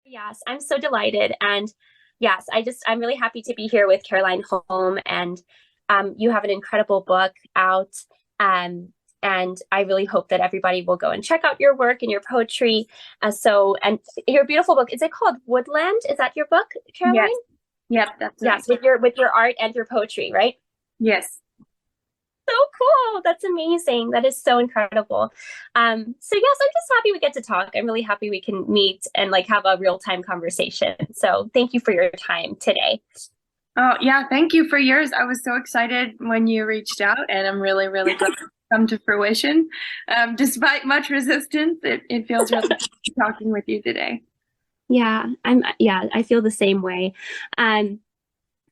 Yes, I'm so delighted. And yes, I'm really happy to be here with Caroline Holm. And you have an incredible book out. Um, and I really hope that everybody will go and check out your work and your poetry. And your beautiful book, is it called Woodland? Is that your book, Caroline? Yes. Yep, that's right. Yes, with your art and your poetry, right? Yes. So cool. That's amazing. That is so incredible. So yes, I'm just happy we get to talk. I'm really happy we can meet and like have a real-time conversation. So thank you for your time today. Oh, yeah, thank you for yours. I was so excited when you reached out, and I'm really, really glad it's come to fruition. Despite much resistance, it feels really good talking with you today. Yeah, I feel the same way. So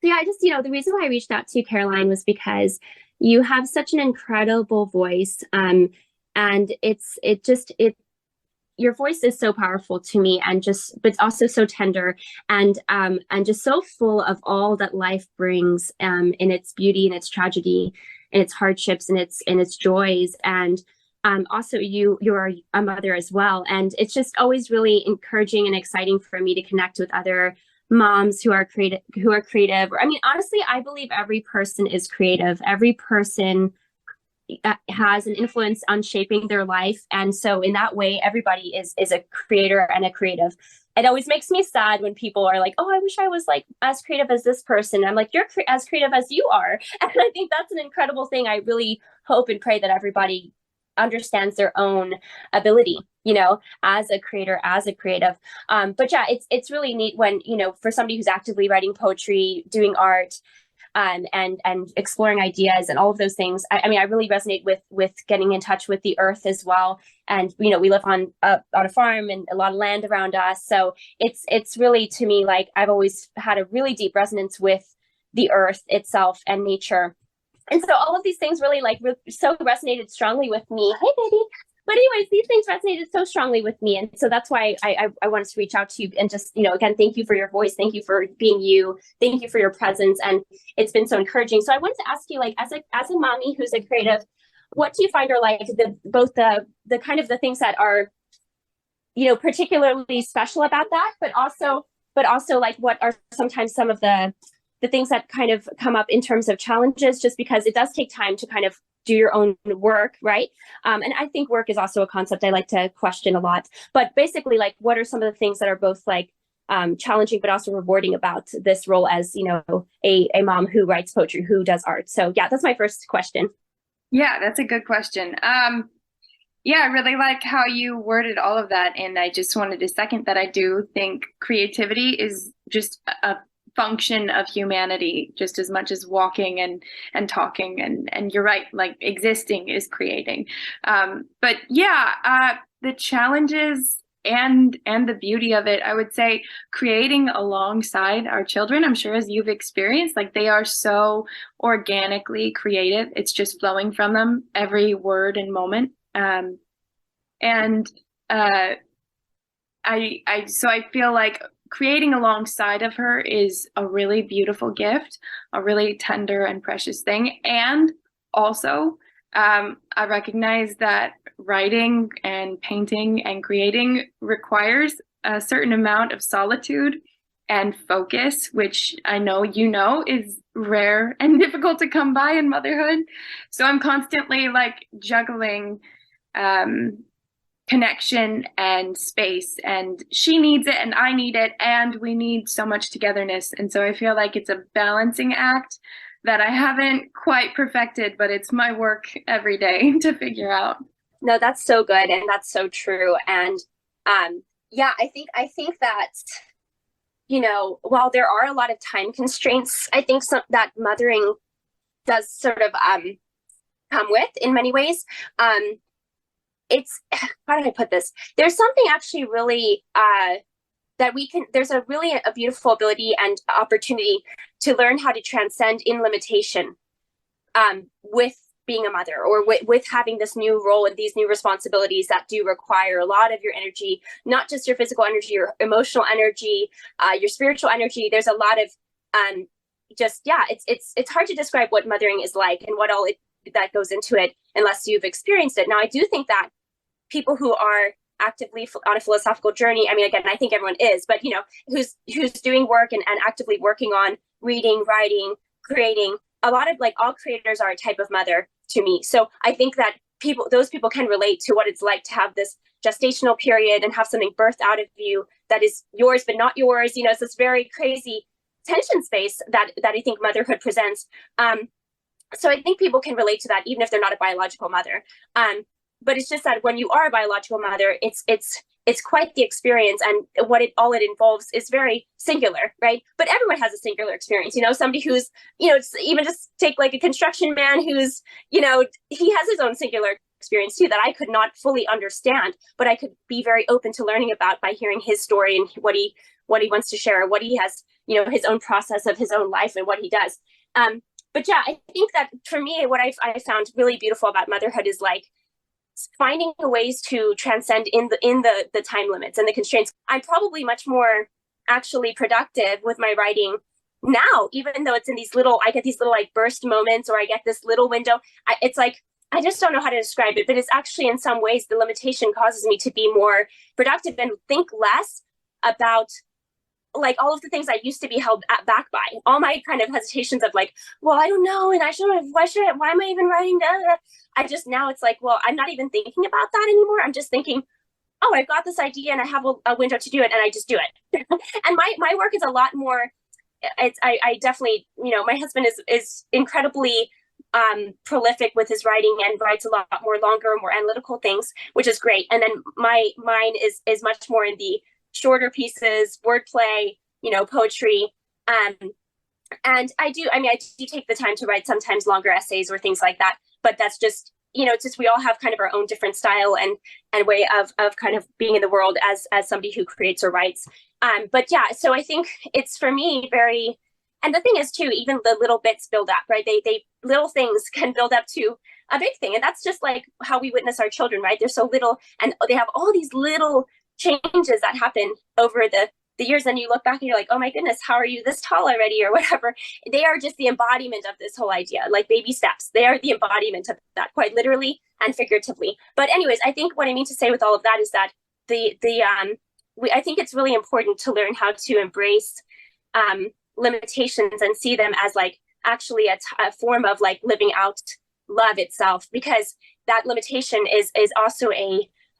yeah, I just, the reason why I reached out to you, Caroline, was because you have such an incredible voice. And it your voice is so powerful to me, and just but also so tender, and just so full of all that life brings, in its beauty and its tragedy and its hardships and its joys. And also you're a mother as well, and it's just always really encouraging and exciting for me to connect with other moms who are creative. I mean, honestly, I believe every person is creative. Every person has an influence on shaping their life, and so in that way everybody is a creator and a creative. It always makes me sad when people are like, oh, I wish I was like as creative as this person. I'm like, you're as creative as you are. And I think that's an incredible thing. I really hope and pray that everybody understands their own ability, as a creator, as a creative. But yeah, it's really neat when, for somebody who's actively writing poetry, doing art, and exploring ideas and all of those things. I mean, I really resonate with getting in touch with the earth as well. And we live on a farm and a lot of land around us, so it's really, to me, like I've always had a really deep resonance with the earth itself and nature. And so all of these things really so resonated strongly with me. Hey, baby. But anyways, these things resonated so strongly with me. And so that's why I wanted to reach out to you and just, again, thank you for your voice. Thank you for being you. Thank you for your presence. And it's been so encouraging. So I wanted to ask you, like, as a mommy who's a creative, what do you find are like both the kind of the things that are, particularly special about that, but also like what are sometimes some of the things that kind of come up in terms of challenges, just because it does take time to kind of do your own work, right? And I think work is also a concept I like to question a lot. But basically, like, what are some of the things that are both like challenging but also rewarding about this role as, a mom who writes poetry, who does art? So yeah, that's my first question. Yeah, that's a good question. Yeah, I really like how you worded all of that. And I just wanted to second that I do think creativity is just a function of humanity just as much as walking and talking, and you're right, like existing is creating. But yeah, the challenges and the beauty of it, I would say, creating alongside our children, I'm sure as you've experienced, like they are so organically creative. It's just flowing from them every word and moment. And I feel like creating alongside of her is a really beautiful gift, a really tender and precious thing. And also, I recognize that writing and painting and creating requires a certain amount of solitude and focus, which I know is rare and difficult to come by in motherhood. So I'm constantly like juggling connection and space, and she needs it and I need it, and we need so much togetherness. And so I feel like it's a balancing act that I haven't quite perfected, but it's my work every day to figure out. No, that's so good, and that's so true. And yeah, I think that, while there are a lot of time constraints, I think that mothering does sort of come with in many ways. It's How do I put this? There's something actually really that there's a beautiful ability and opportunity to learn how to transcend in limitation, with being a mother, or with having this new role and these new responsibilities that do require a lot of your energy, not just your physical energy, your emotional energy, your spiritual energy. There's a lot of it's hard to describe what mothering is like and what all that goes into it unless you've experienced it. Now, I do think that people who are actively on a philosophical journey. I mean, again, I think everyone is, but who's doing work and actively working on reading, writing, creating. A lot of all creators are a type of mother to me. So I think that those people can relate to what it's like to have this gestational period and have something birthed out of you that is yours but not yours. It's this very crazy tension space that I think motherhood presents. So I think people can relate to that even if they're not a biological mother. But it's just that when you are a biological mother, it's quite the experience, and all it involves is very singular, right? But everyone has a singular experience. Somebody who's, even just take a construction man who's, he has his own singular experience too that I could not fully understand, but I could be very open to learning about by hearing his story and what he wants to share, what he has, his own process of his own life and what he does. But yeah, I think that for me, what I found really beautiful about motherhood is finding ways to transcend in the time limits and the constraints. I'm probably much more actually productive with my writing now, even though it's in I get these little burst moments, or I get this little window. It's I just don't know how to describe it, but it's actually in some ways the limitation causes me to be more productive and think less about all of the things I used to be held back by. All my kind of hesitations of well, I don't know, and why am I even writing that? I just, now it's well, I'm not even thinking about that anymore. I'm just thinking, oh, I've got this idea and I have a window to do it, and I just do it. And my work is a lot more, I definitely, my husband is incredibly prolific with his writing and writes a lot more longer, more analytical things, which is great. And then mine is much more in the shorter pieces, wordplay, poetry. And I do take the time to write sometimes longer essays or things like that. But that's just, it's just, we all have kind of our own different style and way of kind of being in the world as somebody who creates or writes. But yeah, so I think it's, for me, very, and the thing is too, even the little bits build up, right? They little things can build up to a big thing. And that's just how we witness our children, right? They're so little and they have all these little changes that happen over the years, and you look back and you're oh my goodness, how are you this tall already, or whatever. They are just the embodiment of this whole idea, baby steps. They are the embodiment of that, quite literally and figuratively. But anyways, I think what I mean to say with all of that is that I think it's really important to learn how to embrace limitations and see them as actually a form of living out love itself, because that limitation is also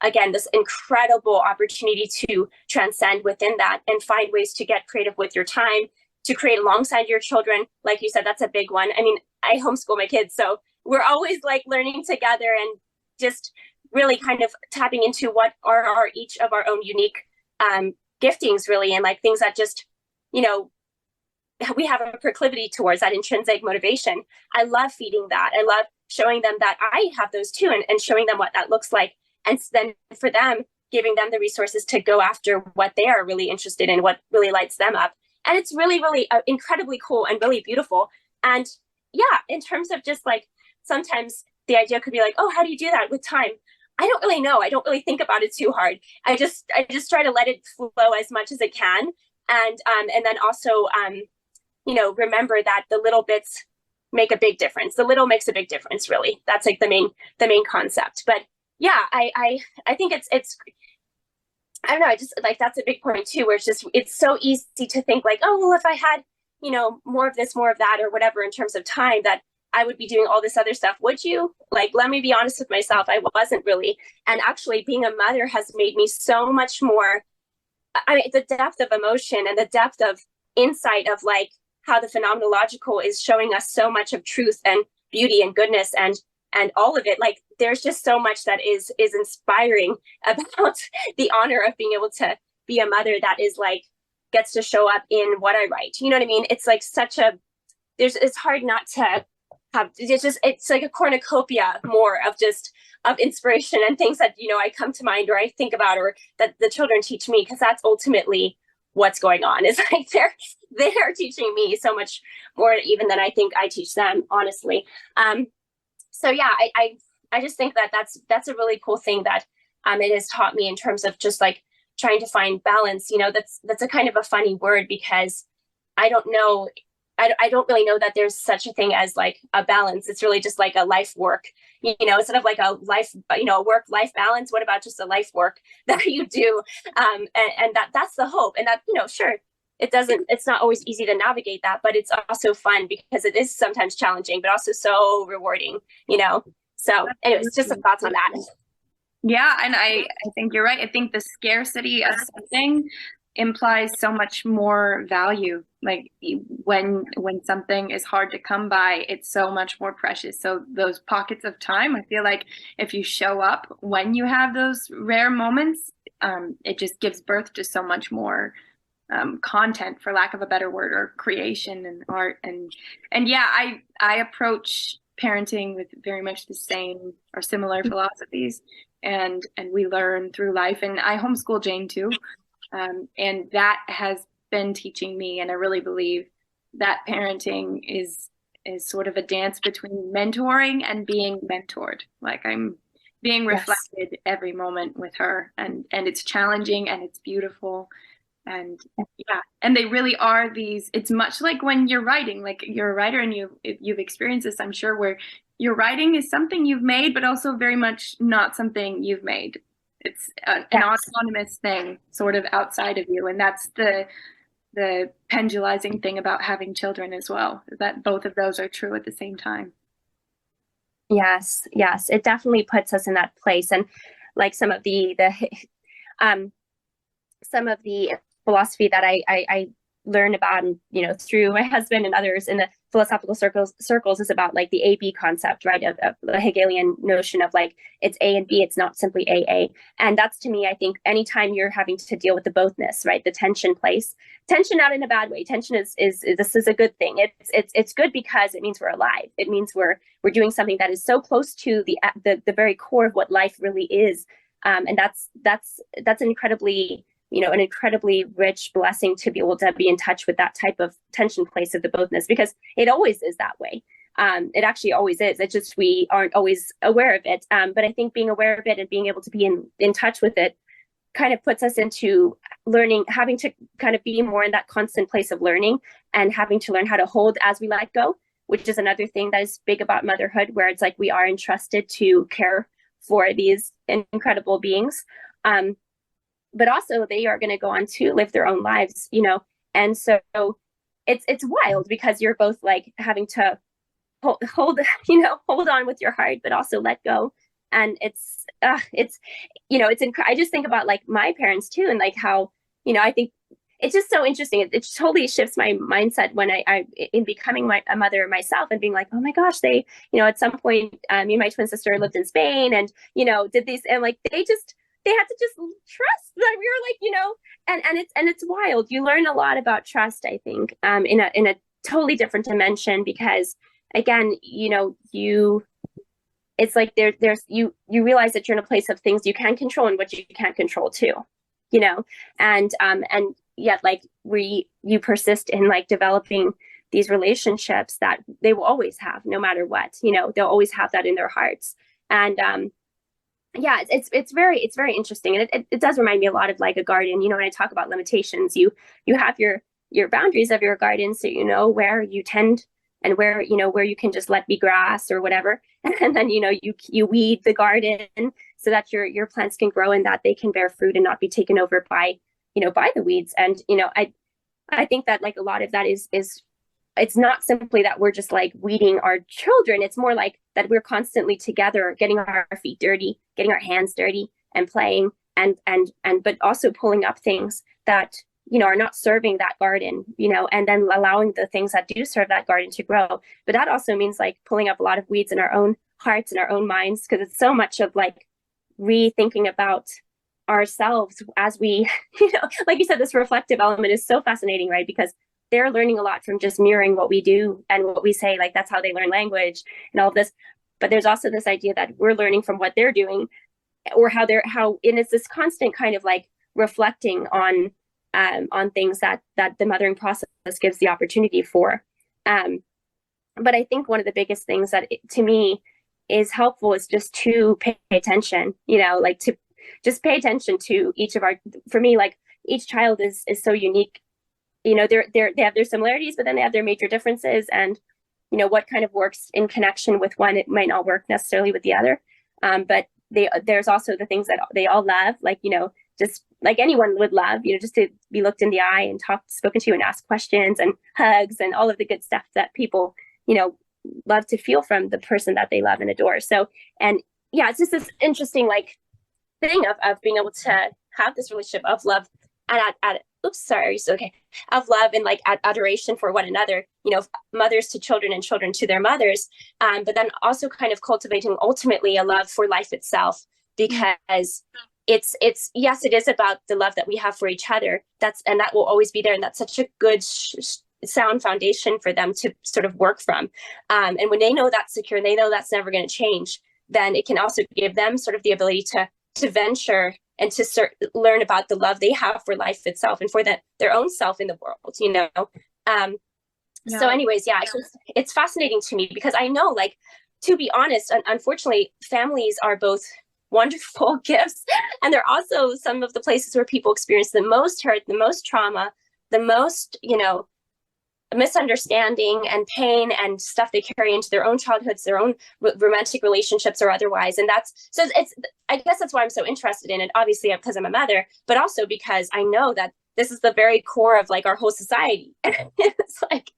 again, this incredible opportunity to transcend within that and find ways to get creative with your time, to create alongside your children. Like you said, that's a big one. I mean, I homeschool my kids, so we're always learning together and just really kind of tapping into what are each of our own unique giftings, really, and things that just, we have a proclivity towards, that intrinsic motivation. I love feeding that. I love showing them that I have those too, and showing them what that looks like. And then for them, giving them the resources to go after what they are really interested in, what really lights them up. And it's really, really incredibly cool and really beautiful. And yeah, in terms of just sometimes the idea could be oh, how do you do that with time? I don't really know. I don't really think about it too hard. I just try to let it flow as much as it can. And then also, remember that the little bits make a big difference. The little makes a big difference, really. That's the main concept. But yeah, I think it's I don't know, I just that's a big point too, where it's so easy to think oh, well, if I had, more of this, more of that, or whatever, in terms of time, that I would be doing all this other stuff. Would you? Let me be honest with myself, I wasn't really. And actually being a mother has made me so much more, I mean, the depth of emotion and the depth of insight of how the phenomenological is showing us so much of truth and beauty and goodness and all of it. There's just so much that is inspiring about the honor of being able to be a mother that is gets to show up in what I write. You know what I mean? It's such a, it's hard not to have, it's a cornucopia more of inspiration and things that, I come to mind, or I think about, or that the children teach me, because that's ultimately what's going on. Is they're teaching me so much more even than I think I teach them, honestly. So yeah, I just think that that's a really cool thing that it has taught me, in terms of just trying to find balance. That's a kind of a funny word, because I don't know I don't really know that there's such a thing as like a balance. It's really just like a life work, instead of like a life, work life balance. What about just a life work that you do? And that's the hope. And that, sure, it's not always easy to navigate that, but it's also fun because it is sometimes challenging, but also so rewarding, So anyways, just some thoughts on that. Yeah, and I think you're right. I think the scarcity of something implies so much more value. Like when something is hard to come by, it's so much more precious. So those pockets of time, I feel like if you show up when you have those rare moments, it just gives birth to so much more content, for lack of a better word, or creation and art. And yeah, I approach parenting with very much the same or similar philosophies, and we learn through life. And I homeschool Jane too, and that has been teaching me. And I really believe that parenting is sort of a dance between mentoring and being mentored. Like I'm being reflected yes. every moment with her, and it's challenging and it's beautiful. And yeah, and they really are these, it's much like when you're writing, like you're a writer and you've experienced this, I'm sure, where your writing is something you've made, but also very much not something you've made. It's an autonomous thing sort of outside of you. And that's the pendulizing thing about having children as well, that both of those are true at the same time. Yes, it definitely puts us in that place. And like some of the philosophy that I learn about, and through my husband and others in the philosophical circles is about like the A-B concept, right? Of the Hegelian notion of like it's A and B, it's not simply AA. And that's, to me, I think anytime you're having to deal with the bothness, right? The tension not in a bad way. Tension is this is a good thing. It's good because it means we're alive. It means we're doing something that is so close to the very core of what life really is. And that's an incredibly an incredibly rich blessing to be able to be in touch with that type of tension place of the bothness, because it always is that way. It actually always is. It's just we aren't always aware of it. But I think being aware of it and being able to be in touch with it kind of puts us into learning, having to kind of be more in that constant place of learning and having to learn how to hold as we let go, which is another thing that is big about motherhood, where it's like we are entrusted to care for these incredible beings. But also they are going to go on to live their own lives, and so it's wild because you're both like having to hold on with your heart, but also let go. And I just think about like my parents too, and like how, I think it's just so interesting. It totally shifts my mindset when I in becoming a mother myself and being like, oh my gosh, they, at some point, me and my twin sister lived in Spain and, did these, and like, they had to just trust that we were like, and it's wild. You learn a lot about trust, I think, in a totally different dimension, because again, it's like you realize that you're in a place of things you can control and what you can't control too, and yet like you persist in like developing these relationships that they will always have, no matter what, they'll always have that in their hearts. And yeah, it's very interesting, and it does remind me a lot of like a garden. When I talk about limitations, you have your boundaries of your garden, so where you tend and where you can just let be grass or whatever, and then you weed the garden so that your plants can grow and that they can bear fruit and not be taken over by the weeds. And I think that like a lot of that is it's not simply that we're just like weeding our children. It's more like that we're constantly together, getting our feet dirty, getting our hands dirty and playing and but also pulling up things that, are not serving that garden, and then allowing the things that do serve that garden to grow. But that also means like pulling up a lot of weeds in our own hearts and our own minds, because it's so much of like rethinking about ourselves as we, like you said, this reflective element is so fascinating, right? Because they're learning a lot from just mirroring what we do and what we say. Like that's how they learn language and all of this. But there's also this idea that we're learning from what they're doing, or and it's this constant kind of like reflecting on things that the mothering process gives the opportunity for. But I think one of the biggest things that to me is helpful is just to pay attention, like to just pay attention to each of for me, like each child is so unique they have their similarities, but then they have their major differences, and what kind of works in connection with one, it might not work necessarily with the other. But there's also the things that they all love, like, just like anyone would love, just to be looked in the eye and spoken to and asked questions and hugs and all of the good stuff that people, love to feel from the person that they love and adore. So, and yeah, it's just this interesting like thing of being able to have this relationship of love and of love and like adoration for one another, mothers to children and children to their mothers, but then also kind of cultivating ultimately a love for life itself, because it's yes, it is about the love that we have for each other, and that will always be there, and that's such a good sound foundation for them to sort of work from, and when they know that's secure and they know that's never going to change, then it can also give them sort of the ability to venture and to learn about the love they have for life itself and for their own self in the world, So anyways, yeah, it's fascinating to me, because I know, like, to be honest, unfortunately, families are both wonderful gifts, and they're also some of the places where people experience the most hurt, the most trauma, the most, misunderstanding and pain and stuff they carry into their own childhoods, their own romantic relationships or otherwise. And I guess that's why I'm so interested in it, obviously because I'm a mother, but also because I know that this is the very core of like our whole society. It's like,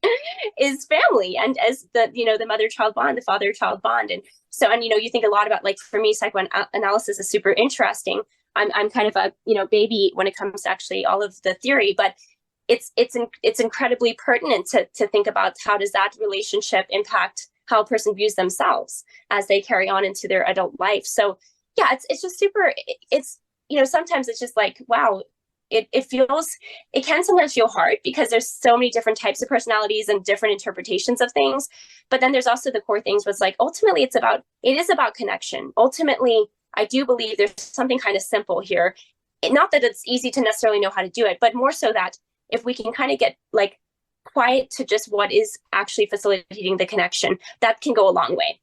is family, and as the mother-child bond, the father-child bond. And so, and you think a lot about, like, for me, psychoanalysis is super interesting. I'm kind of a baby when it comes to actually all of the theory, but it's incredibly pertinent to think about how does that relationship impact how a person views themselves as they carry on into their adult life. So yeah, it's just super, it's, sometimes it's just like, wow, it can sometimes feel hard because there's so many different types of personalities and different interpretations of things. But then there's also the core things was like, ultimately it is about connection. Ultimately, I do believe there's something kind of simple here. Not that it's easy to necessarily know how to do it, but more so that if we can kind of get like quiet to just what is actually facilitating the connection, that can go a long way.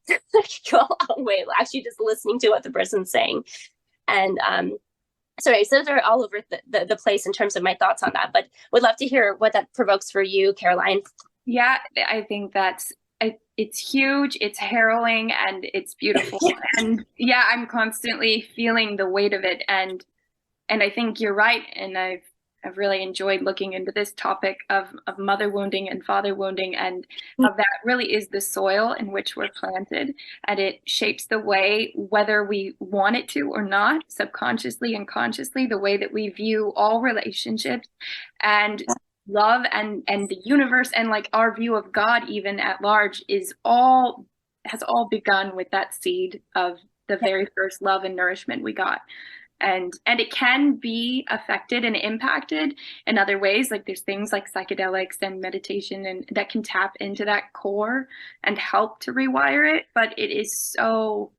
Actually just listening to what the person's saying. And so those are all over the place in terms of my thoughts on that, but would love to hear what that provokes for you, Caroline. Yeah, I think it's huge, it's harrowing, and it's beautiful. And yeah, I'm constantly feeling the weight of it. And I think you're right. And I've really enjoyed looking into this topic of mother wounding and father wounding, and how that really is the soil in which we're planted, and it shapes the way, whether we want it to or not, subconsciously and consciously, the way that we view all relationships and love and the universe, and like our view of God even at large has all begun with that seed of the very first love and nourishment we got. And it can be affected and impacted in other ways. Like there's things like psychedelics and meditation and that can tap into that core and help to rewire it. But it is so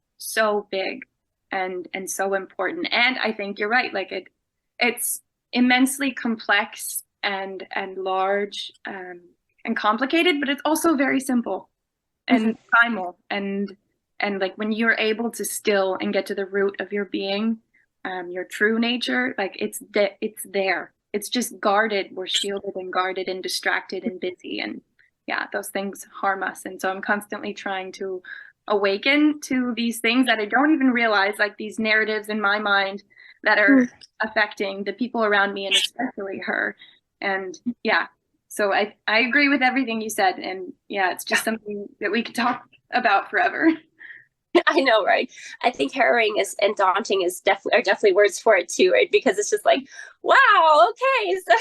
big and so important. And I think you're right. Like it's immensely complex and large and complicated, but it's also very simple and primal. And like when you're able to still and get to the root of your being, your true nature, like it's there. It's just guarded. We're shielded and guarded and distracted and busy, and yeah, those things harm us. And so I'm constantly trying to awaken to these things that I don't even realize, like these narratives in my mind that are affecting the people around me, and especially her. And yeah, so I agree with everything you said, and yeah, it's just something that we could talk about forever. I know, right? I think harrowing and daunting are definitely words for it too, right? Because it's just like, wow, okay, so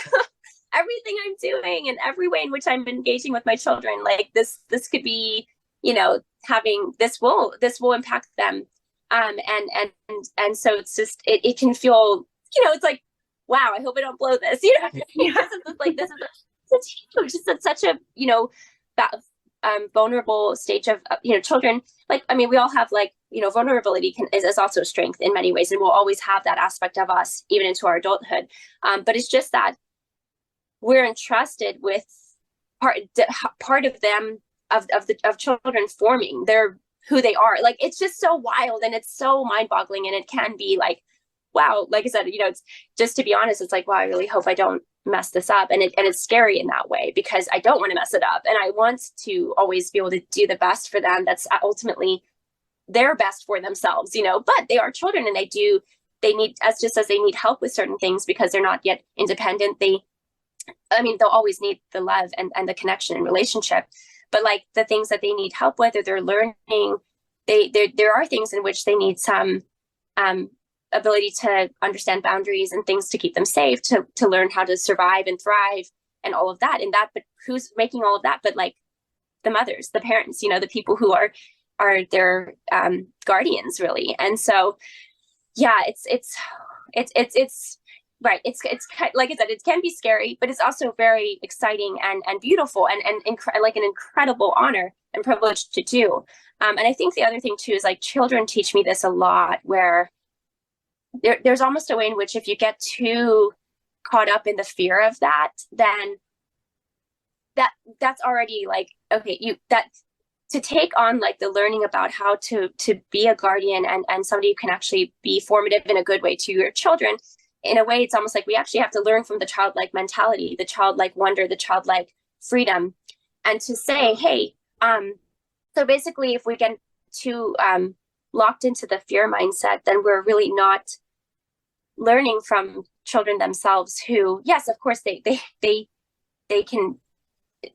everything I'm doing and every way in which I'm engaging with my children, like this could be, having this will impact them, and so it's just it can feel, it's like, wow, I hope I don't blow this, It's like this is such a vulnerable stage of children. Like, I mean, we all have like, vulnerability is also a strength in many ways, and we'll always have that aspect of us even into our adulthood. But it's just that we're entrusted with part of them, of children forming who they are. Like, it's just so wild and it's so mind-boggling, and it can be like, wow, like I said, it's just, to be honest, it's like, wow, I really hope I don't mess this up. And it's scary in that way, because I don't want to mess it up. And I want to always be able to do the best for them. That's ultimately their best for themselves, but they are children, and they need, as just as they need help with certain things because they're not yet independent. They'll always need the love and the connection and relationship, but like the things that they need help with, or they're learning, there are things in which they need some ability to understand boundaries and things to keep them safe, to learn how to survive and thrive and all of that. But who's making all of that? But like the mothers, the parents, the people who are their guardians, really. And so, yeah, it's right. It's like I said, it can be scary, but it's also very exciting and beautiful and like an incredible honor and privilege to do. And I think the other thing too is, like, children teach me this a lot, where there's almost a way in which if you get too caught up in the fear of that, then that's already like, okay, to take on like the learning about how to be a guardian and somebody who can actually be formative in a good way to your children. In a way, it's almost like we actually have to learn from the childlike mentality, the childlike wonder, the childlike freedom, and to say, hey, so basically, if we get too locked into the fear mindset, then we're really not learning from children themselves, who, yes, of course, they can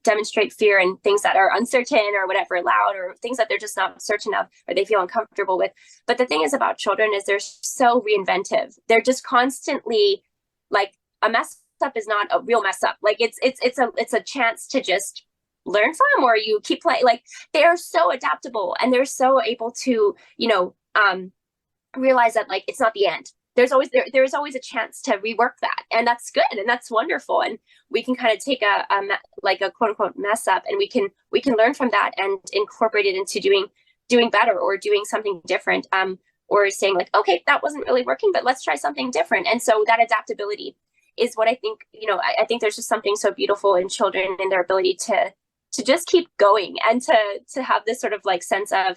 demonstrate fear and things that are uncertain or whatever, loud, or things that they're just not certain of or they feel uncomfortable with. But the thing is about children is they're so reinventive. They're just constantly, like, a mess up is not a real mess up. Like it's a chance to just learn from, or you keep playing. Like, they're so adaptable, and they're so able to, realize that, like, it's not the end. There's always a chance to rework that, and that's good, and that's wonderful. And we can kind of take a quote unquote mess up, and we can learn from that and incorporate it into doing better, or doing something different, or saying like, okay, that wasn't really working, but let's try something different. And so that adaptability is what I think, I think there's just something so beautiful in children and their ability to just keep going, and to have this sort of like sense of,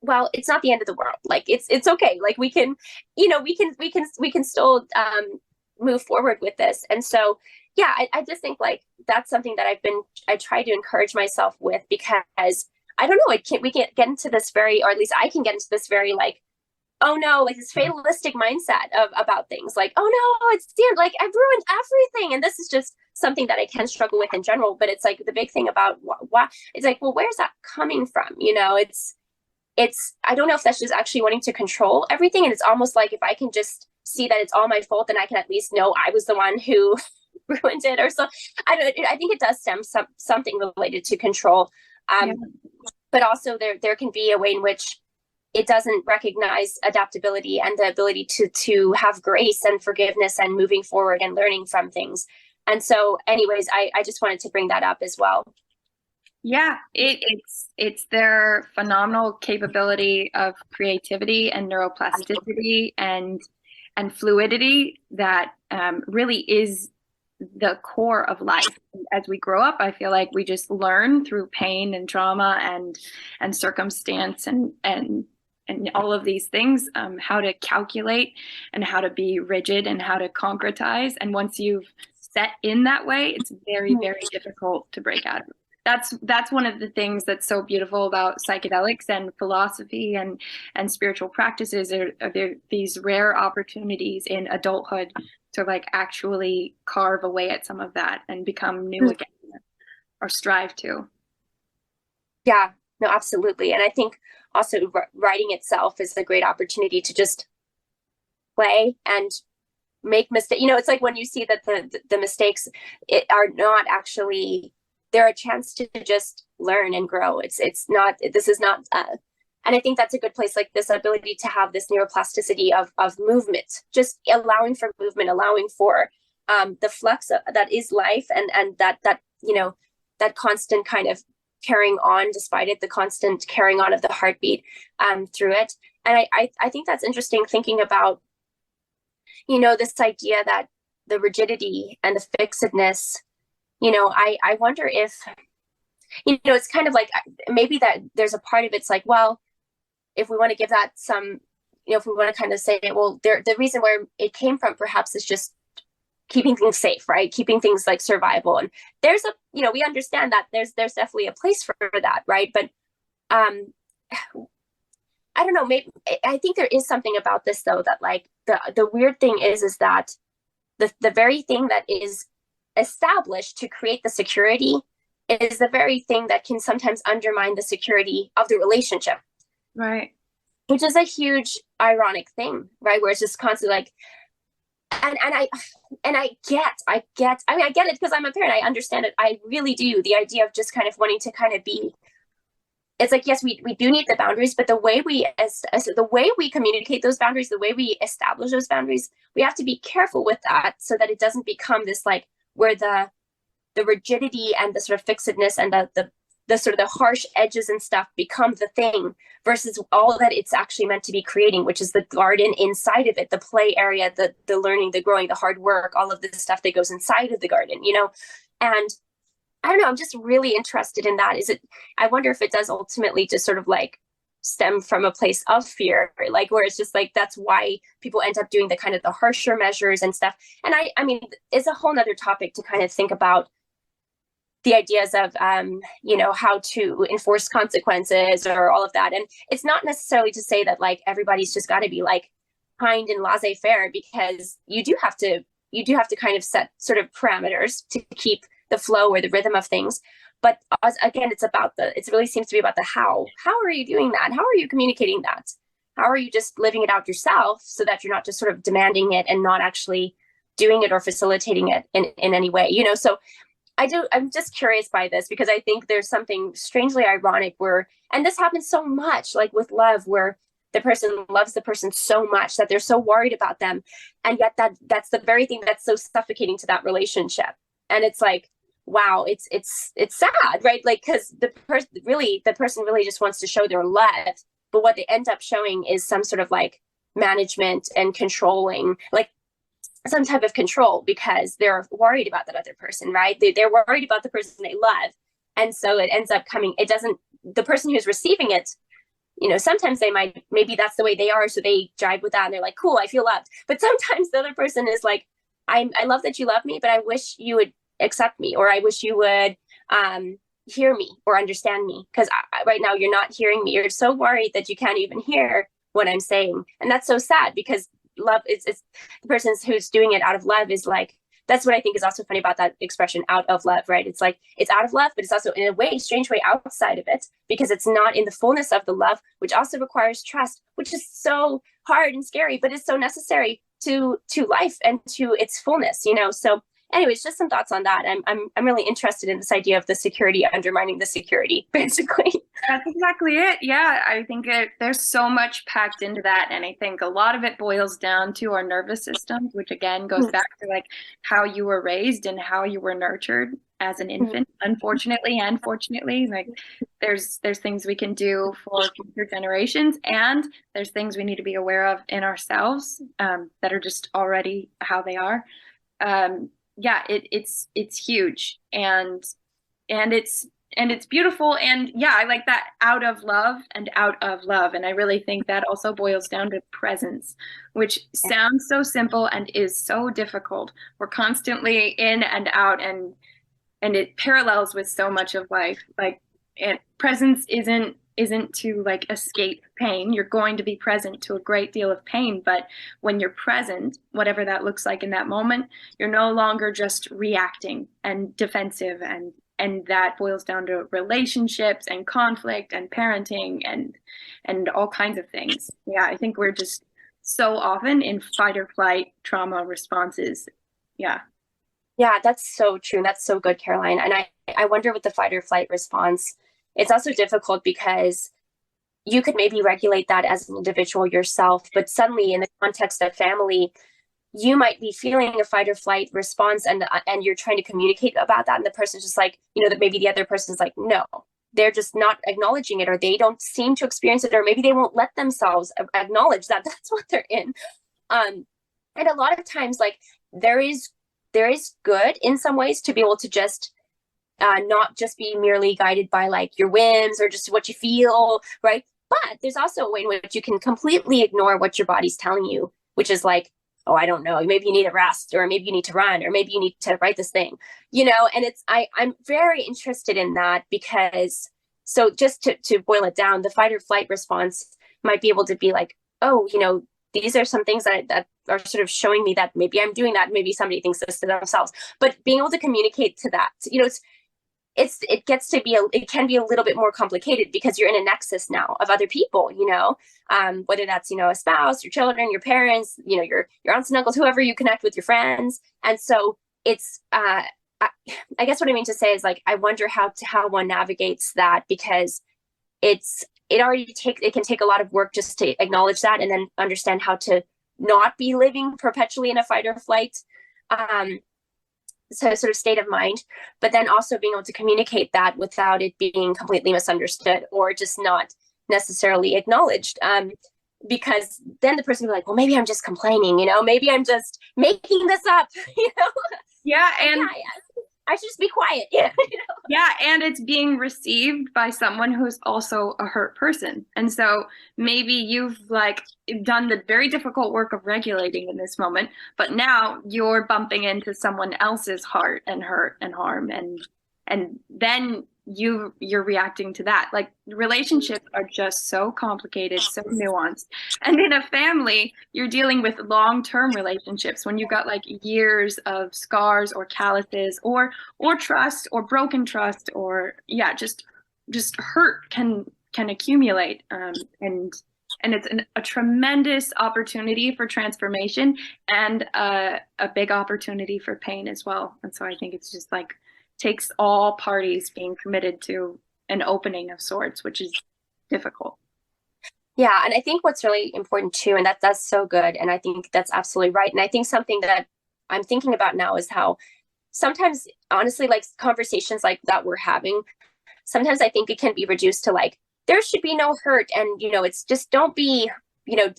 well, it's not the end of the world. Like, it's okay. Like, we can still move forward with this. And so, yeah, I just think, like, that's something that I try to encourage myself with, because I don't know, we can't get into this or at least I can get into this very, like, oh no, like this fatalistic mindset about things, like, oh no, it's the end, like, I've ruined everything. And this is just something that I can struggle with in general. But it's like the big thing about why it's like, well, where's that coming from? I don't know if that's just actually wanting to control everything. And it's almost like, if I can just see that it's all my fault, then I can at least know I was the one who ruined it, or so. I think it does stem something related to control. Yeah. But also there can be a way in which it doesn't recognize adaptability and the ability to have grace and forgiveness and moving forward and learning from things. And so anyways, I just wanted to bring that up as well. Yeah, it's their phenomenal capability of creativity and neuroplasticity and fluidity that really is the core of life. As we grow up, I feel like we just learn through pain and trauma and circumstance and all of these things, how to calculate and how to be rigid and how to concretize. And once you've set in that way, it's very, very difficult to break out of it. That's one of the things that's so beautiful about psychedelics and philosophy and spiritual practices are these rare opportunities in adulthood to, like, actually carve away at some of that and become new again, or strive to. Yeah, no, absolutely. And I think also writing itself is a great opportunity to just play and make mistakes. It's like when you see that the mistakes are not actually, they're a chance to just learn and grow. This is not, and I think that's a good place, like this ability to have this neuroplasticity of movement, just allowing for movement, allowing for the flux that is life, and that constant kind of carrying on despite it, the constant carrying on of the heartbeat through it. And I think that's interesting, thinking about, this idea that the rigidity and the fixedness, I wonder if, it's kind of like, maybe that there's a part of it's like, well, if we want to give that some if we want to kind of say, well, the reason where it came from perhaps is just keeping things safe, right? Keeping things like survival. And there's we understand that there's definitely a place for that, right? But um, I don't know, maybe I think there is something about this though, that like the weird thing is that the very thing that is established to create the security is the very thing that can sometimes undermine the security of the relationship. Right. Which is a huge ironic thing, right? Where it's just constantly like, and I get I mean, I get it because I'm a parent. I understand it. I really do. The idea of just kind of wanting to kind of be, it's like, yes, we do need the boundaries, but the way we the way we communicate those boundaries, the way we establish those boundaries, we have to be careful with that so that it doesn't become this like where the rigidity and the sort of fixedness and the sort of the harsh edges and stuff become the thing versus all that it's actually meant to be creating, which is the garden inside of it, the play area, the learning, the growing, the hard work, all of this stuff that goes inside of the garden, And I don't know, I'm just really interested in that. I wonder if it does ultimately just sort of like stem from a place of fear, like where it's just like, that's why people end up doing the kind of the harsher measures and stuff. And I mean, it's a whole nother topic to kind of think about the ideas of, how to enforce consequences or all of that. And it's not necessarily to say that like everybody's just got to be like kind and laissez-faire, because you do have to kind of set sort of parameters to keep the flow or the rhythm of things. But again, it really seems to be about the how. How are you doing that? How are you communicating that? How are you just living it out yourself so that you're not just sort of demanding it and not actually doing it or facilitating it in any way, So I'm just curious by this, because I think there's something strangely ironic where, and this happens so much like with love, where the person loves the person so much that they're so worried about them. And yet that's the very thing that's so suffocating to that relationship. And it's like, wow, it's sad, right? Like, because the person really just wants to show their love, but what they end up showing is some sort of like management and controlling, like some type of control, because they're worried about that other person, right? They're worried about the person they love. And so it ends up the person who's receiving it, sometimes maybe that's the way they are. So they jive with that and they're like, cool, I feel loved. But sometimes the other person is like, I love that you love me, but I wish you would accept me, or I wish you would hear me or understand me, because right now you're not hearing me. You're so worried that you can't even hear what I'm saying. And that's so sad, because love it's the person who's doing it out of love is like, that's what I think is also funny about that expression, out of love, right? It's like, it's out of love, but it's also in a way, strange way, outside of it, because it's not in the fullness of the love, which also requires trust, which is so hard and scary, but it's so necessary to life and to its fullness, So anyways, just some thoughts on that. I'm really interested in this idea of the security undermining the security, basically. That's exactly it. Yeah, I think there's so much packed into that. And I think a lot of it boils down to our nervous systems, which again goes back to like how you were raised and how you were nurtured as an infant, unfortunately and fortunately. Like there's things we can do for future generations, and there's things we need to be aware of in ourselves that are just already how they are. It's huge, and it's beautiful, and yeah, I like that, out of love, and I really think that also boils down to presence, which sounds so simple and is so difficult. We're constantly in and out, and it parallels with so much of life. Like, and presence isn't to like escape pain. You're going to be present to a great deal of pain, but when you're present, whatever that looks like in that moment, you're no longer just reacting and defensive, and that boils down to relationships and conflict and parenting and all kinds of things. Yeah, I think we're just so often in fight or flight trauma responses. Yeah. Yeah, that's so true. That's so good, Caroline. And I wonder with the fight or flight response, it's also difficult because you could maybe regulate that as an individual yourself, but suddenly in the context of family, you might be feeling a fight or flight response, and you're trying to communicate about that, and the person's just like, that maybe the other person's like, no, they're just not acknowledging it, or they don't seem to experience it, or maybe they won't let themselves acknowledge that that's what they're in. And a lot of times, like, there is good in some ways to be able to just not just be merely guided by like your whims or just what you feel, right? But there's also a way in which you can completely ignore what your body's telling you, which is like, oh, I don't know, maybe you need a rest, or maybe you need to run, or maybe you need to write this thing, and I'm very interested in that because, so just to boil it down, the fight or flight response might be able to be like, oh, these are some things that are sort of showing me that maybe I'm doing that. Maybe somebody thinks this to themselves, but being able to communicate to that, it can be a little bit more complicated because you're in a nexus now of other people, whether that's, a spouse, your children, your parents, your aunts and uncles, whoever you connect with, your friends. And so it's, I guess what I mean to say is like, I wonder how one navigates that, because it can take a lot of work just to acknowledge that and then understand how to not be living perpetually in a fight or flight sort of state of mind, but then also being able to communicate that without it being completely misunderstood or just not necessarily acknowledged. Because then the person will be like, well, maybe I'm just complaining, maybe I'm just making this up, Yeah, and I should just be quiet. Yeah. Yeah, and it's being received by someone who's also a hurt person. And so maybe you've done the very difficult work of regulating in this moment, but now you're bumping into someone else's heart and hurt and harm, and then you're reacting to that. Like, relationships are just so complicated, so nuanced. And in a family, you're dealing with long-term relationships when you've got years of scars or calluses or trust or broken trust, or just hurt can accumulate. And it's a tremendous opportunity for transformation, and a big opportunity for pain as well. And so I think it's just takes all parties being committed to an opening of sorts, which is difficult. Yeah, and I think what's really important too, and that's so good, and I think that's absolutely right. And I think something that I'm thinking about now is how sometimes, honestly, conversations like that we're having, sometimes I think it can be reduced to there should be no hurt, and it's just don't be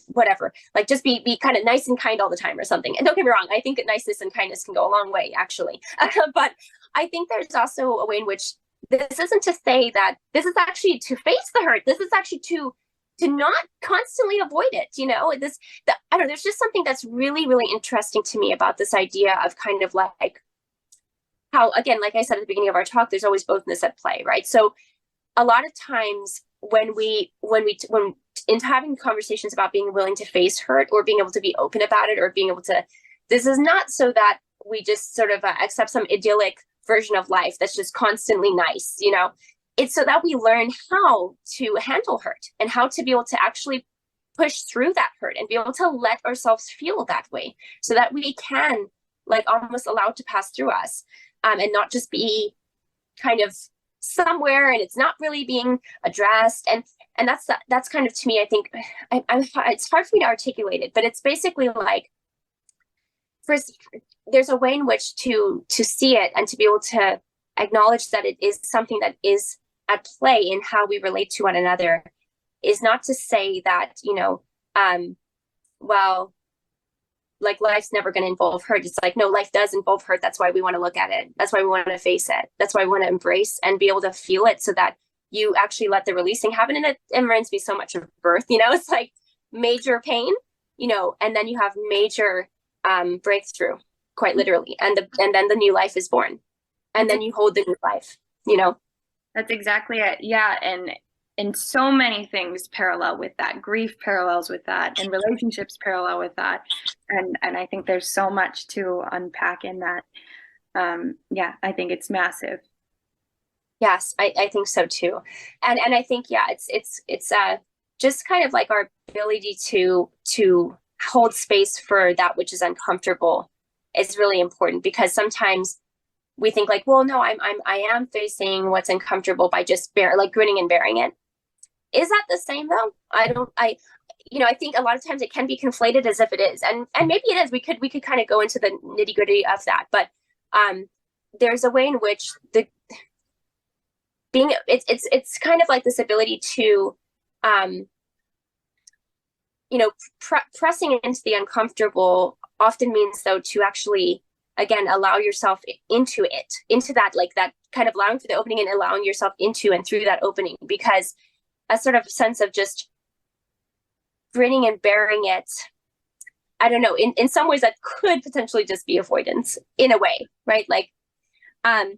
whatever, just be kind of nice and kind all the time or something. And don't get me wrong, I think that niceness and kindness can go a long way, actually. But I think there's also a way in which this isn't to say that this is actually to face the hurt. This is actually to not constantly avoid it. I don't know, there's just something that's really, really interesting to me about this idea of kind of how, again, like I said at the beginning of our talk, there's always bothness at play, right? So a lot of times when into having conversations about being willing to face hurt or being able to be open about it or being able to, this is not so that we just sort of accept some idyllic version of life that's just constantly nice, it's so that we learn how to handle hurt and how to be able to actually push through that hurt and be able to let ourselves feel that way so that we can almost allow it to pass through us, and not just be kind of somewhere and it's not really being addressed. And that's kind of, to me, I think it's hard for me to articulate it, but it's basically first, there's a way in which to see it and to be able to acknowledge that it is something that is at play in how we relate to one another, is not to say that, well, life's never going to involve hurt. It's no, life does involve hurt. That's why we want to look at it. That's why we want to face it. That's why we want to embrace and be able to feel it so that you actually let the releasing happen. And it reminds me so much of birth, it's major pain, and then you have major breakthrough, quite literally. And then the new life is born, and then you hold the new life, That's exactly it. Yeah. And so many things parallel with that. Grief parallels with that, and relationships parallel with that. And I think there's so much to unpack in that. I think it's massive. Yes, I think so too. And I think, it's just kind of our ability to hold space for that which is uncomfortable is really important, because sometimes we think well, no, I am facing what's uncomfortable by just grinning and bearing it. Is that the same though? I think a lot of times it can be conflated as if it is, and maybe it is. We could kind of go into the nitty gritty of that, but there's a way in which it's kind of this ability to pressing into the uncomfortable often means though to actually, again, allow yourself into that, that kind of allowing for the opening and allowing yourself into and through that opening, because a sort of sense of just grinning and bearing it. I don't know, in some ways that could potentially just be avoidance in a way, right? Like, I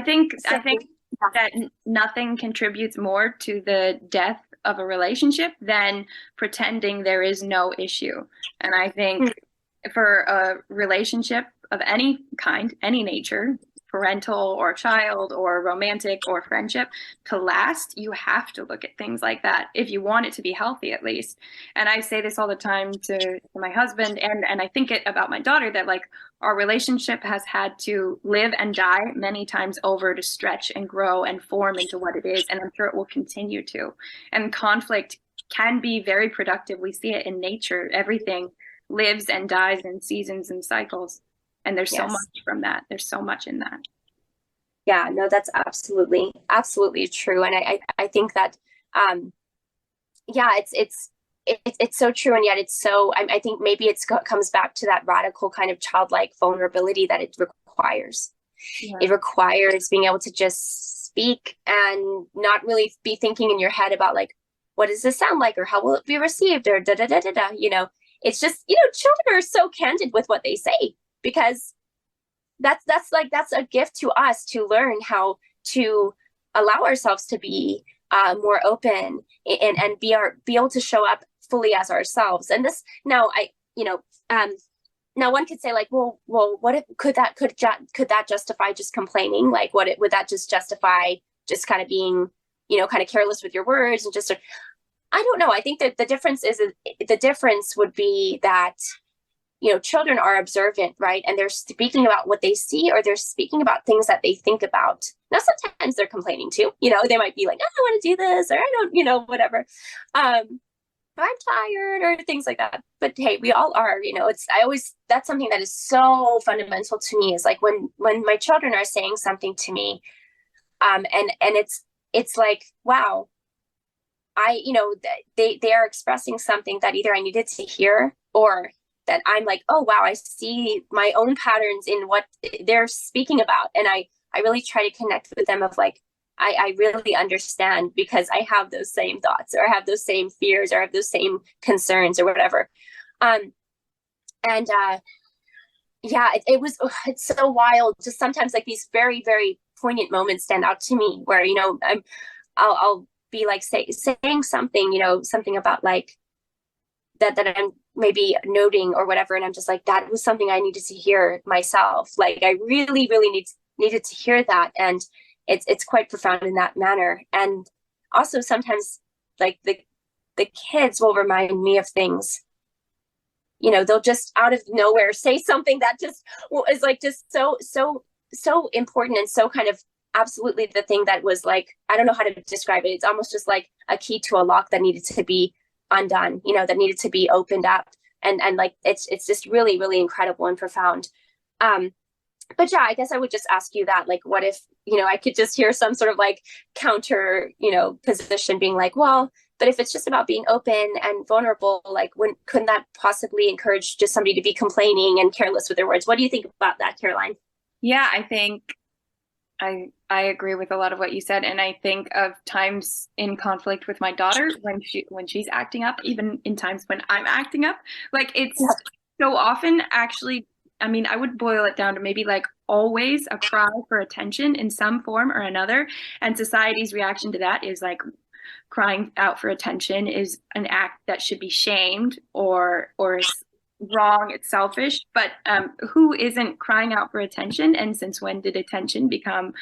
think that nothing contributes more to the death of a relationship than pretending there is no issue. And I think for a relationship of any kind, any nature, parental or child or romantic or friendship, to last, you have to look at things like that if you want it to be healthy, at least. And I say this all the time to my husband, and I think it about my daughter, that like our relationship has had to live and die many times over to stretch and grow and form into what it is, and I'm sure it will continue to. And conflict can be very productive. We see it in nature. Everything lives and dies in seasons and cycles. And there's so much from that. There's so much in that. Yeah, no, that's absolutely, absolutely true. And I think that, yeah, it's so true. And yet it's so, I think maybe comes back to that radical kind of childlike vulnerability that it requires. Yeah. It requires being able to just speak and not really be thinking in your head about like, what does this sound like? Or how will it be received? Or da, da, da, da, da, you know, it's just, you know, children are so candid with what they say, because that's a gift to us to learn how to allow ourselves to be more open and be able to show up fully as ourselves. And this now now one could say like, well, what if could that justify just complaining? Like, would that just justify just kind of being, you know, kind of careless with your words and just, I don't know. I think that the difference would be that, you know, children are observant, right? And they're speaking about what they see, or they're speaking about things that they think about. Now, sometimes they're complaining too. You know, they might be like, I don't want to do this, or I don't, you know, whatever. I'm tired, or things like that. But hey, we all are, you know, that's something that is so fundamental to me, is like when my children are saying something to me, and it's like, wow, you know, they are expressing something that either I needed to hear, or that I'm like, oh, wow, I see my own patterns in what they're speaking about. And I really try to connect with them of like, I really understand, because I have those same thoughts, or I have those same fears, or I have those same concerns, or whatever. Yeah, it's so wild. Just sometimes like these very, very poignant moments stand out to me where, you know, I'll be like saying something, you know, something about like that I'm maybe noting or whatever. And I'm just like, that was something I needed to hear myself. Like I really, really needed to hear that. And it's quite profound in that manner. And also sometimes like the kids will remind me of things, you know, they'll just out of nowhere say something that just is like just so important, and so kind of absolutely the thing that was like, I don't know how to describe it. It's almost just like a key to a lock that needed to be undone, you know, that needed to be opened up. And like, it's just really, really incredible and profound. But yeah, I guess I would just ask you that, like, what if, you know, I could just hear some sort of like counter, you know, position being like, well, but if it's just about being open and vulnerable, like couldn't that possibly encourage just somebody to be complaining and careless with their words? What do you think about that, Caroline? Yeah, I think I agree with a lot of what you said. And I think of times in conflict with my daughter when she's acting up, even in times when I'm acting up. Like it's so often actually, I mean, I would boil it down to maybe like always a cry for attention in some form or another. And society's reaction to that is like crying out for attention is an act that should be shamed or is wrong, it's selfish. But who isn't crying out for attention? And since when did attention become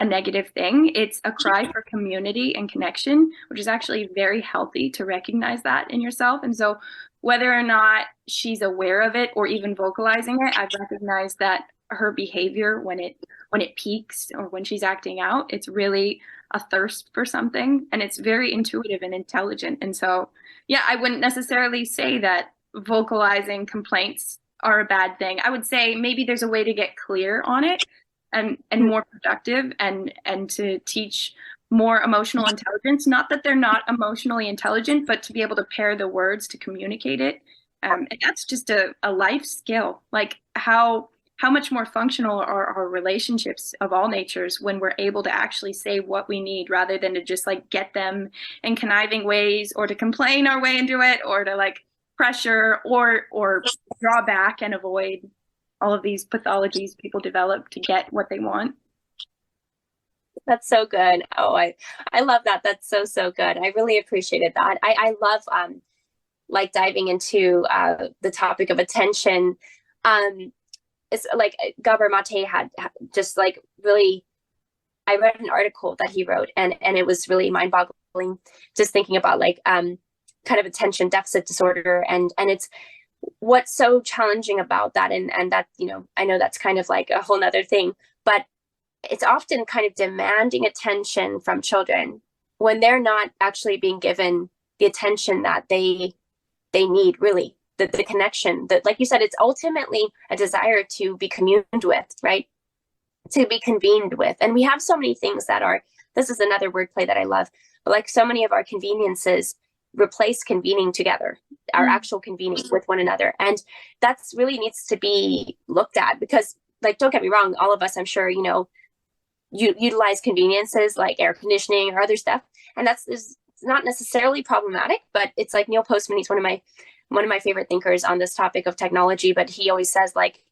a negative thing? It's a cry for community and connection, which is actually very healthy to recognize that in yourself. And so whether or not she's aware of it or even vocalizing it, I've recognized that her behavior when it peaks or when she's acting out, it's really a thirst for something, and it's very intuitive and intelligent. And so, yeah, I wouldn't necessarily say that vocalizing complaints are a bad thing. I would say maybe there's a way to get clear on it and more productive and to teach more emotional intelligence. Not that they're not emotionally intelligent, but to be able to pair the words to communicate it. And that's just a life skill, like how how much more functional are our relationships of all natures when we're able to actually say what we need rather than to just like get them in conniving ways, or to complain our way into it, or to like pressure or draw back and avoid all of these pathologies people develop to get what they want. That's so good. Oh, I love that. That's so, so good. I really appreciated that. I love like diving into the topic of attention. It's like Gabor Mate had just like really, I read an article that he wrote, and it was really mind-boggling, just thinking about like kind of attention deficit disorder, and it's what's so challenging about that, and that, you know, I know that's kind of like a whole nother thing, but it's often kind of demanding attention from children when they're not actually being given the attention that they need, really. The connection that, like you said, it's ultimately a desire to be communed with, right? To be convened with. And we have so many things that are, this is another wordplay that I love, but like so many of our conveniences replace convening together, our actual convening with one another. And that's really needs to be looked at, because like, don't get me wrong, all of us, I'm sure, you know, you utilize conveniences like air conditioning or other stuff. And that's is not necessarily problematic, but it's like Neil Postman, he's one of my favorite thinkers on this topic of technology, but he always says, like,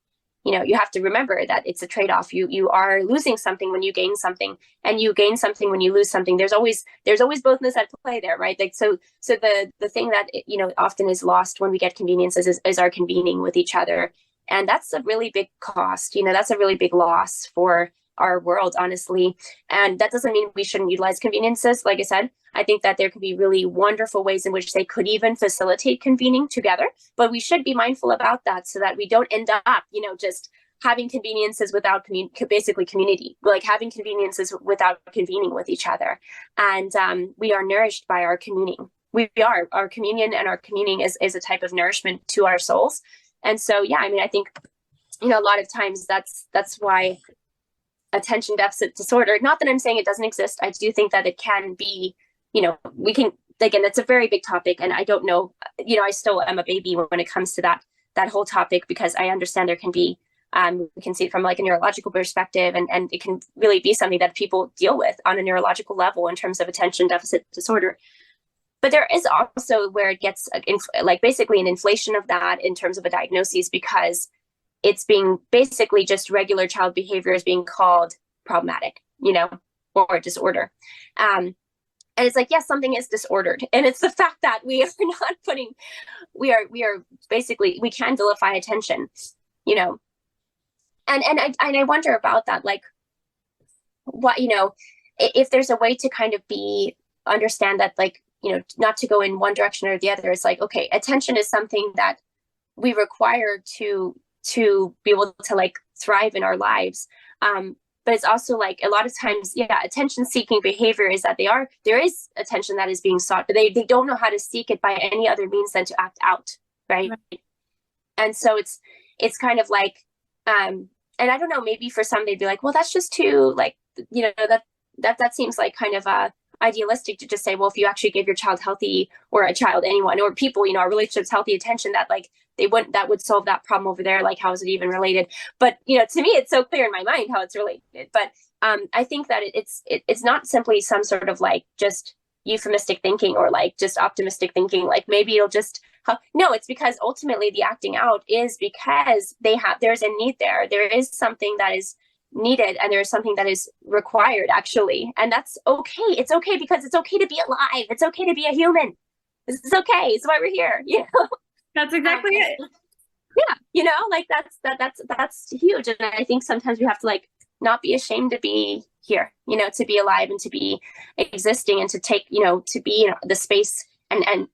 you know, you have to remember that it's a trade-off. You are losing something when you gain something, and you gain something when you lose something. There's always bothness at play there, right? Like, so the thing that, you know, often is lost when we get conveniences is our convening with each other. And that's a really big cost, you know, that's a really big loss for our world, honestly. And that doesn't mean we shouldn't utilize conveniences. Like I said, I think that there could be really wonderful ways in which they could even facilitate convening together, but we should be mindful about that so that we don't end up, you know, just having conveniences without basically community, like having conveniences without convening with each other. And we are nourished by our communing. Our communion and our communing is a type of nourishment to our souls. And so, yeah, I mean, I think, you know, a lot of times that's why attention deficit disorder, not that I'm saying it doesn't exist, I do think that it can be, you know, we can, again, that's a very big topic, and I don't know, you know, I still am a baby when it comes to that whole topic, because I understand there can be, we can see it from like a neurological perspective, and it can really be something that people deal with on a neurological level in terms of attention deficit disorder. But there is also where it gets like basically an inflation of that in terms of a diagnosis, because it's being basically just regular child behavior is being called problematic, you know, or disorder. And it's like, yes, something is disordered. And it's the fact that we are not we are basically, we can vilify attention, you know. And I wonder about that, like, what, you know, if there's a way to kind of understand that, like, you know, not to go in one direction or the other. It's like, okay, attention is something that we require to be able to like thrive in our lives. But it's also like a lot of times, yeah, attention seeking behavior is that there is attention that is being sought, but they don't know how to seek it by any other means than to act out. Right. And so it's kind of like, and I don't know, maybe for some, they'd be like, well, that's just too, like, you know, that seems like kind of idealistic to just say, well, if you actually gave your child healthy, or a child, anyone, or people, you know, our relationships, healthy attention, that like that would solve that problem over there. Like, how is it even related? But, you know, to me, it's so clear in my mind how it's related. But I think that it's not simply some sort of like just euphemistic thinking, or like just optimistic thinking. Like maybe it'll just, no, it's because ultimately the acting out is because there's a need there. There is something that is needed, and there's something that is required, actually. And that's okay. It's okay, because it's okay to be alive. It's okay to be a human. This is okay. It's why we're here, you know. That's exactly it. Yeah, you know, like that's huge. And I think sometimes we have to like not be ashamed to be here, you know, to be alive and to be existing, and to take, you know, to be in the space and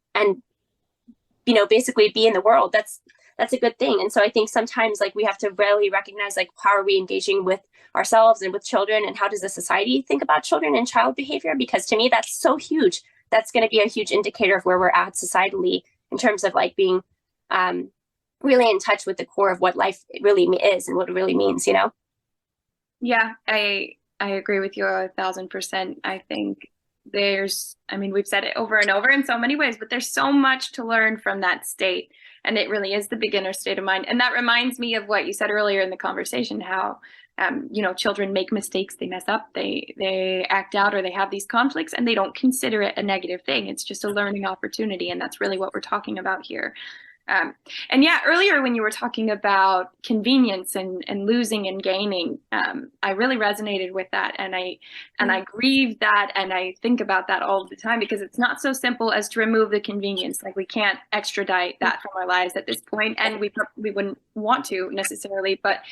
you know, basically be in the world. That's a good thing. And so I think sometimes like we have to really recognize, like, how are we engaging with ourselves and with children, and how does the society think about children and child behavior? Because to me, that's so huge. That's going to be a huge indicator of where we're at societally in terms of like being really in touch with the core of what life really is and what it really means, you know? Yeah, I agree with you 1,000%. I think I mean, we've said it over and over in so many ways, but there's so much to learn from that state. And it really is the beginner state of mind. And that reminds me of what you said earlier in the conversation, how, children make mistakes, they mess up, they act out, or they have these conflicts, and they don't consider it a negative thing. It's just a learning opportunity. And that's really what we're talking about here. And yeah, earlier when you were talking about convenience and losing and gaining, I really resonated with that, and I grieve that, and I think about that all the time, because it's not so simple as to remove the convenience. Like, we can't extradite that from our lives at this point, and we wouldn't want to necessarily. But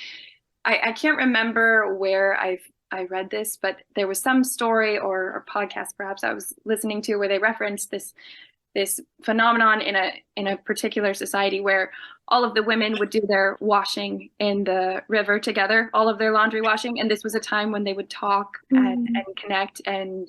I can't remember where I read this, but there was some story or podcast perhaps I was listening to where they referenced this phenomenon in a particular society where all of the women would do their washing in the river together, all of their laundry washing. And this was a time when they would talk and connect and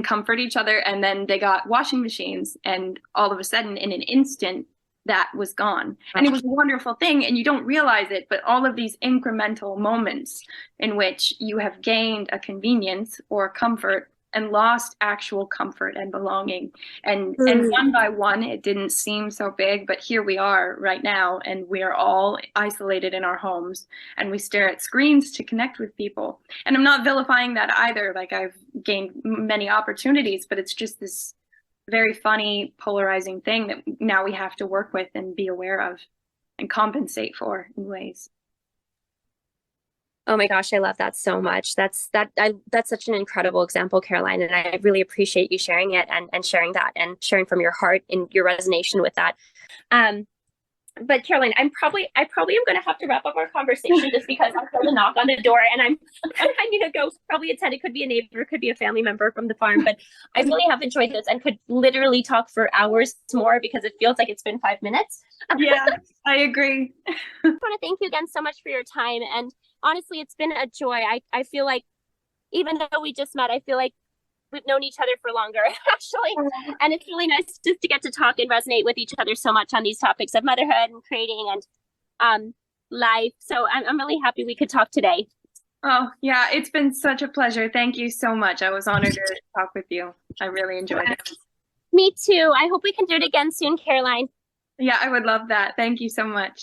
comfort each other. And then they got washing machines, and all of a sudden, in an instant, that was gone. And it was a wonderful thing, and you don't realize it, but all of these incremental moments in which you have gained a convenience or comfort and lost actual comfort and belonging. And one by one, it didn't seem so big, but here we are right now, and we are all isolated in our homes, and we stare at screens to connect with people. And I'm not vilifying that either. Like, I've gained many opportunities, but it's just this very funny, polarizing thing that now we have to work with and be aware of and compensate for in ways. Oh my gosh, I love that so much. That's such an incredible example, Caroline, and I really appreciate you sharing it and sharing that and sharing from your heart and your resonation with that. But Caroline, I probably am going to have to wrap up our conversation just because I heard a knock on the door, and I'm going to go probably attend. It could be a neighbor, it could be a family member from the farm, but I really have enjoyed this and could literally talk for hours more because it feels like it's been 5 minutes. Yeah, I agree. I want to thank you again so much for your time. And honestly, it's been a joy. I feel like even though we just met, I feel like we've known each other for longer, actually. And it's really nice just to get to talk and resonate with each other so much on these topics of motherhood and creating and life. So I'm really happy we could talk today. Oh, yeah, it's been such a pleasure. Thank you so much. I was honored to talk with you. I really enjoyed it. Me too. I hope we can do it again soon, Caroline. Yeah, I would love that. Thank you so much.